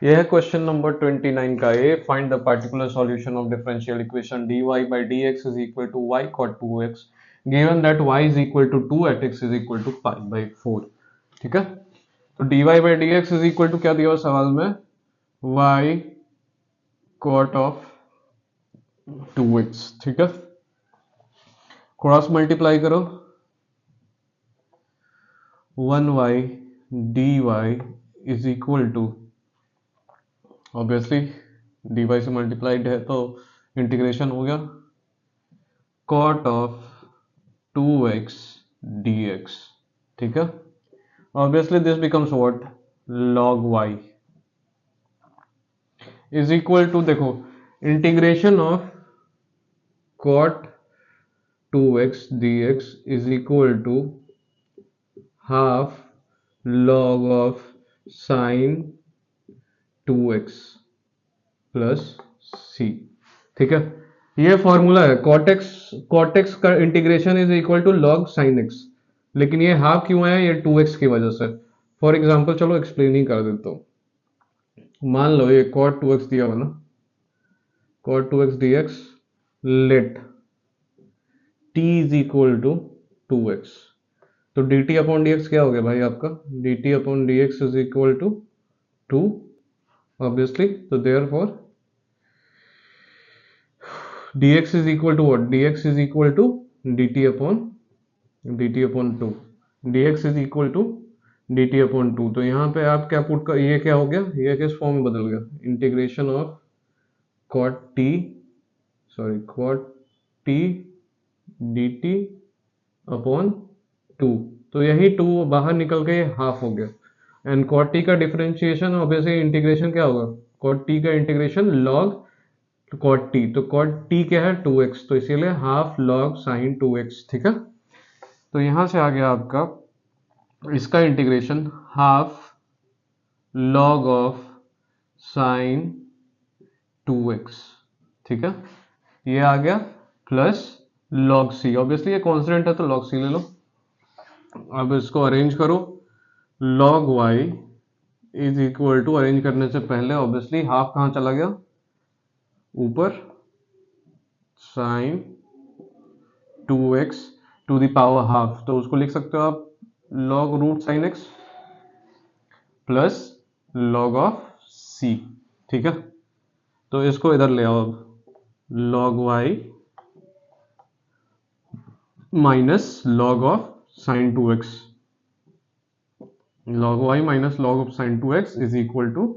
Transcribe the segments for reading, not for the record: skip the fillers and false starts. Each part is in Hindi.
यह है क्वेश्चन नंबर 29 का A. Find the particular solution of differential equation dy by dx is equal to y cot 2x given that y is equal to 2 at x is equal to pi by 4। ठीक है, तो dy by dx is equal to क्या दिया हुआ सवाल में, y cot of 2x। ठीक है, क्रॉस मल्टीप्लाई करो, 1y dy is equal to, obviously dy से मल्टीप्लाइड है तो इंटीग्रेशन हो गया, cot of 2x dx। ठीक है, obviously this becomes what, log y is equal to, देखो integration of cot 2x dx is equal to half log of sin 2x plus c। ठीक है, ये फॉर्मूला है, cot x का integration is equal to log sin x, लेकिन ये हाफ क्यों है, ये 2x की वजह से। फॉर एग्जांपल चलो एक्सप्लेन ही कर देता हूं। मान लो ये cot 2x दिया हुआ ना, cot 2x dx let t is equal to 2x, तो dt अपॉन dx क्या हो गया भाई आपका, dt upon dx is equal to 2 obviously, तो therefore dx is equal to what, dx is equal to dt upon 2, dx is equal to dt upon 2। तो यहाँ पे आप क्या पुट कर, ये क्या हो गया, ये किस फॉर्म में बदल गया, integration of cot t dt upon 2, तो यही 2 बाहर निकल के हाफ हो गया, एंड cot t का डिफरेंशिएशन ऑब्वियसली इंटीग्रेशन क्या होगा, cot t का इंटीग्रेशन log cot t, तो cot t क्या है 2x, तो इसीलिए हाफ log sin 2x। ठीक है, तो यहां से आ गया आपका इसका integration half log of sin 2x। ठीक है, ये आ गया प्लस log c, ऑब्वियसली ये कांस्टेंट है तो log c ले लो। अब इसको अरेंज करो, log y is equal to, arrange करने से पहले ऑब्वियसली हाफ कहां चला गया, ऊपर sin 2x to the power half, तो उसको लिख सकते हो आप log root sin x plus log of c। ठीक है, तो इसको इधर ले आओ, अब log y minus log of sin 2x, log y minus log of sin 2x is equal to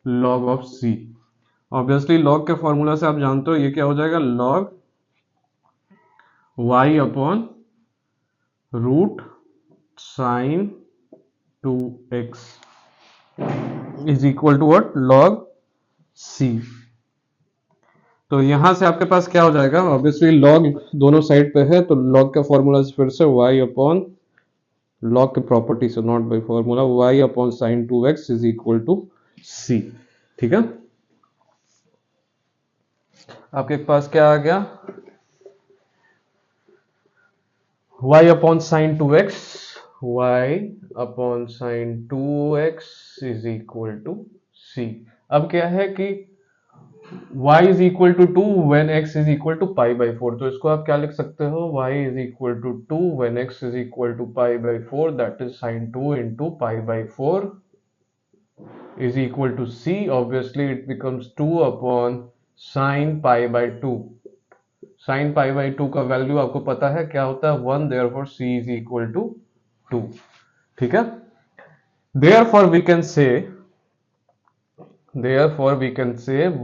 log of c। Obviously log के फॉर्मूला से आप जानते हो ये क्या हो जाएगा, log y upon root sin 2x is equal to what, log c। तो यहां से आपके पास क्या हो जाएगा, ऑब्वियसली log दोनों साइड पे है, तो log का फॉर्मूला फिर से y अपॉन log की प्रॉपर्टी से, not by formula, y upon sin 2x is equal to c। ठीक है, आपके पास क्या आ गया, y upon sin 2x, y upon sin 2x is equal to c। अब क्या है कि y is equal to 2 when x is equal to pi by 4, तो इसको आप क्या लिख सकते हो, y is equal to 2 when x is equal to pi by 4, that is sin 2 into pi by 4 is equal to c। Obviously it becomes 2 upon sin pi by 2, sin pi by 2 का वैल्यू आपको पता है क्या होता है 1, therefore c is equal to 2। ठीक है, therefore we can say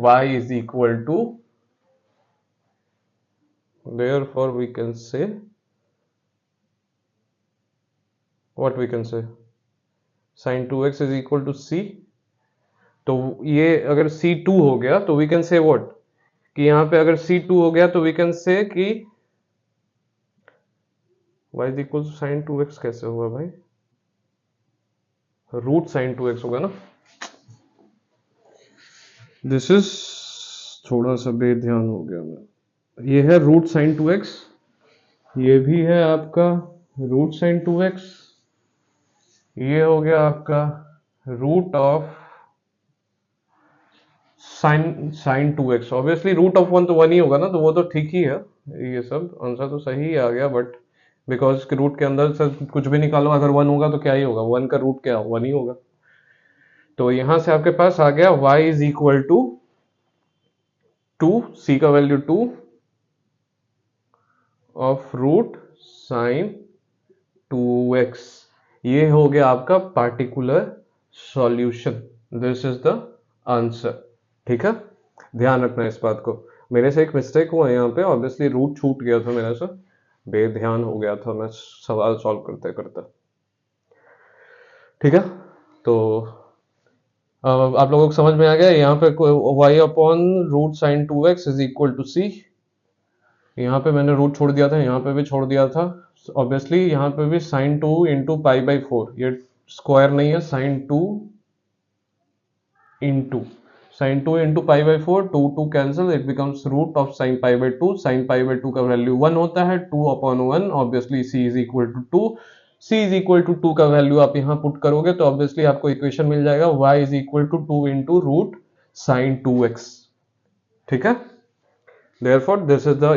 y is equal to, therefore we can say what we can say, sin 2x is equal to c। तो ये अगर c2 हो गया तो we can say what, कि यहां पे अगर c2 हो गया तो we can say कि y is equal to sin 2x कैसे होगा भाई, रूट sin 2x होगा ना, दिस इज थोड़ा सा बेध्यान हो गया मैं, ये है रूट sin 2x, ये भी है आपका रूट sin 2x, ये हो गया आपका root of sine 2x, obviously root of 1 तो 1 ही होगा ना, तो वो तो ठीक ही है, ये सब आंसर तो सही ही आ गया, बट बिकॉज रूट के अंदर से कुछ भी निकालो, अगर 1 होगा तो क्या ही होगा, 1 का रूट क्या 1 ही होगा। तो यहां से आपके पास आ गया y is equal to 2, c का value 2 of root sine 2x, ये हो गया आपका particular solution, this is the answer. ठीक है, ध्यान रखना इस बात को, मेरे से एक मिस्टेक हुआ यहाँ पे, ऑब्वियसली रूट छूट गया था मेरे से, बेध्यान हो गया था मैं सवाल सॉल्व करते करते। ठीक है, तो आप लोगों को समझ में आ गया, यहाँ पे y upon root sine 2x is equal to c, यहाँ पे मैंने रूट छोड़ दिया था, यहाँ पे भी छोड़ दिया था, ऑब्वियसली यहाँ पे भी साइन 2 इंटू पाई बाई 4, ये स्क्वायर नहीं है, sine 2 into pi by 4, 2 cancel, it becomes root of sine pi by 2, sine pi by 2 का वैल्यू 1 होता है, 2 upon 1, obviously c is equal to 2, c is equal to 2 का वैल्यू आप यहाँ पुट करोगे तो ऑब्वियसली आपको इक्वेशन मिल जाएगा y is equal to 2 into root sine 2x। ठीक है, therefore this is the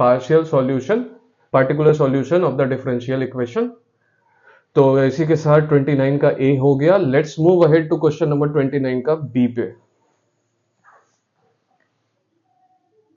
partial solution, particular solution of the differential equation। तो इसी के साथ 29 का A हो गया। Let's move ahead to question number 29 का B पे।